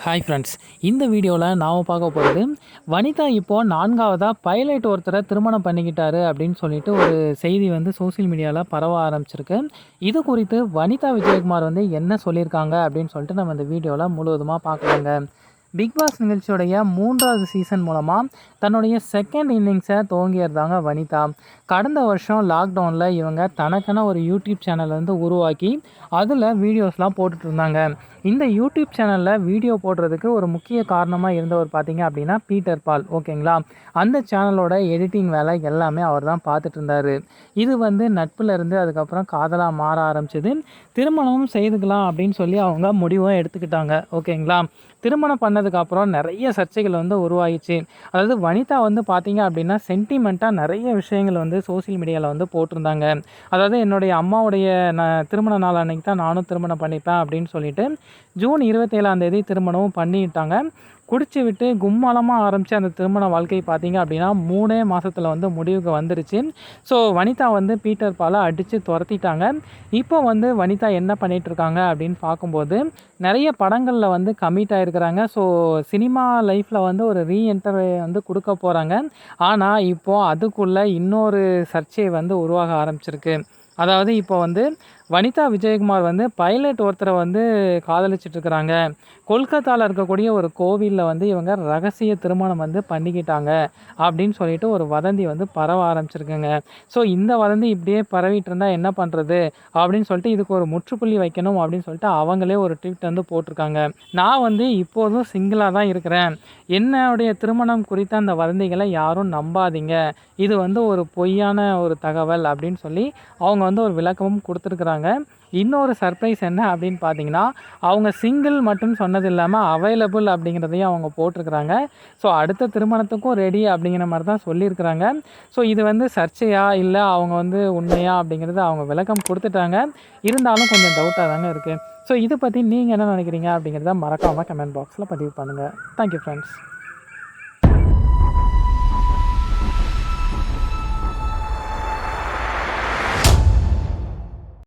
Hi friends, இந்த வீடியோவில் நாம் பார்க்க போகிறது வனிதா இப்போது நான்காவதாக பைலட் ஒருத்தரை திருமணம் பண்ணிக்கிட்டாரு அப்படின்னு சொல்லிட்டு ஒரு செய்தி வந்து சோசியல் மீடியாவில் பரவ ஆரம்பிச்சிருக்கு. இது குறித்து வனிதா விஜயகுமார் வந்து என்ன சொல்லியிருக்காங்க அப்படின்னு சொல்லிட்டு நம்ம இந்த வீடியோவில் முழுவதுமாக பார்க்கலாங்க. பிக் பாஸ் நிகழ்ச்சியோடைய 3வது சீசன் மூலமாக தன்னுடைய செகண்ட் இன்னிங்ஸை துவங்கியிருந்தாங்க வனிதா. கடந்த வருஷம் லாக்டவுனில் இவங்க தனக்கென ஒரு யூடியூப் சேனல் வந்து உருவாக்கி அதில் வீடியோஸ்லாம் போட்டுட்டு இருந்தாங்க. இந்த யூடியூப் சேனலில் வீடியோ போடுறதுக்கு ஒரு முக்கிய காரணமாக இருந்தவர் பார்த்தீங்க அப்படின்னா பீட்டர் பால். ஓகேங்களா, அந்த சேனலோட எடிட்டிங் வேலை எல்லாமே அவர் தான் பார்த்துட்டு இருந்தார். இது வந்து நட்பில் இருந்து அதுக்கப்புறம் காதலாக மாற ஆரம்பிச்சது. திருமணமும் செய்துக்கலாம் அப்படின்னு சொல்லி அவங்க முடிவும் எடுத்துக்கிட்டாங்க. ஓகேங்களா, திருமணம் பண்ணதுக்கப்புறம் நிறைய சர்ச்சைகள் வந்து உருவாகிச்சு. அதாவது வனிதா வந்து பார்த்தீங்க அப்படின்னா சென்டிமெண்ட்டாக நிறைய விஷயங்கள் வந்து சோசியல் மீடியாவில் வந்து போட்டிருந்தாங்க. அதாவது என்னுடைய அம்மாவுடைய திருமண நாள் அன்னைக்கு தான் நானும் திருமணம் பண்ணிப்பேன் அப்படின்னு சொல்லிட்டு ஜூன் 27ஆம் தேதி திருமணமும் பண்ணிட்டாங்க. குடிச்சு விட்டு கும்மாளமாக ஆரம்பித்த அந்த திருமண வாழ்க்கை பார்த்தீங்க அப்படின்னா 3 மாதத்தில் வந்து முடிவுக்கு வந்துருச்சு. ஸோ வனிதா வந்து பீட்டர் பாலை அடித்து துரத்திட்டாங்க. இப்போ வந்து வனிதா என்ன பண்ணிகிட்ருக்காங்க அப்படின்னு பார்க்கும்போது நிறைய படங்களில் வந்து கமிட் ஆகிருக்கிறாங்க. ஸோ சினிமா லைஃப்பில் வந்து ஒரு ரீஎன்டர் வந்து கொடுக்க போகிறாங்க. ஆனால் இப்போது அதுக்குள்ளே இன்னொரு சர்ச்சை வந்து உருவாக ஆரம்பிச்சிருக்கு. அதாவது இப்போ வந்து வனிதா விஜயகுமார் வந்து பைலட் ஒருத்தரை வந்து காதலிச்சிட்ருக்கிறாங்க. கொல்கத்தாவில் இருக்கக்கூடிய ஒரு கோவிலில் வந்து இவங்க ரகசிய திருமணம் வந்து பண்ணிக்கிட்டாங்க அப்படின்னு சொல்லிட்டு ஒரு வதந்தி வந்து பரவ ஆரம்பிச்சிருக்குங்க. ஸோ இந்த வதந்தி இப்படியே பரவிட்டு இருந்தால் என்ன பண்ணுறது அப்படின்னு சொல்லிட்டு இதுக்கு ஒரு முற்றுப்புள்ளி வைக்கணும் அப்படின்னு சொல்லிட்டு அவங்களே ஒரு ட்வீட் வந்து போட்டிருக்காங்க. நான் வந்து இப்போதும் சிங்கிளாக தான் இருக்கிறேன். என்னுடைய திருமணம் குறித்த அந்த வதந்திகளை யாரும் நம்பாதீங்க. இது வந்து ஒரு பொய்யான ஒரு தகவல் அப்படின்னு சொல்லி அவங்க வந்து ஒரு விளக்கமும் கொடுத்துருக்குறாங்க. இன்னொரு சர்ப்ரைஸ் என்ன அப்படின்னு பார்த்தீங்கன்னா, அவங்க சிங்கிள் மட்டும் சொன்னது இல்லாமல் அவைலபிள் அப்படிங்கிறதையும் அவங்க போட்டிருக்கிறாங்க. ஸோ அடுத்த திருமணத்துக்கும் ரெடி அப்படிங்கிற மாதிரி தான் சொல்லியிருக்கிறாங்க. ஸோ இது வந்து சர்ச்சையா இல்லை அவங்க வந்து உண்மையா அப்படிங்கிறது அவங்க விளக்கம் கொடுத்துட்டாங்க. இருந்தாலும் கொஞ்சம் டவுட்டாக தாங்க இருக்குது. ஸோ இதை பற்றி நீங்கள் என்ன நினைக்கிறீங்க அப்படிங்கிறத மறக்காமல் கமெண்ட் பாக்ஸில் பதிவு பண்ணுங்கள். Thank you friends.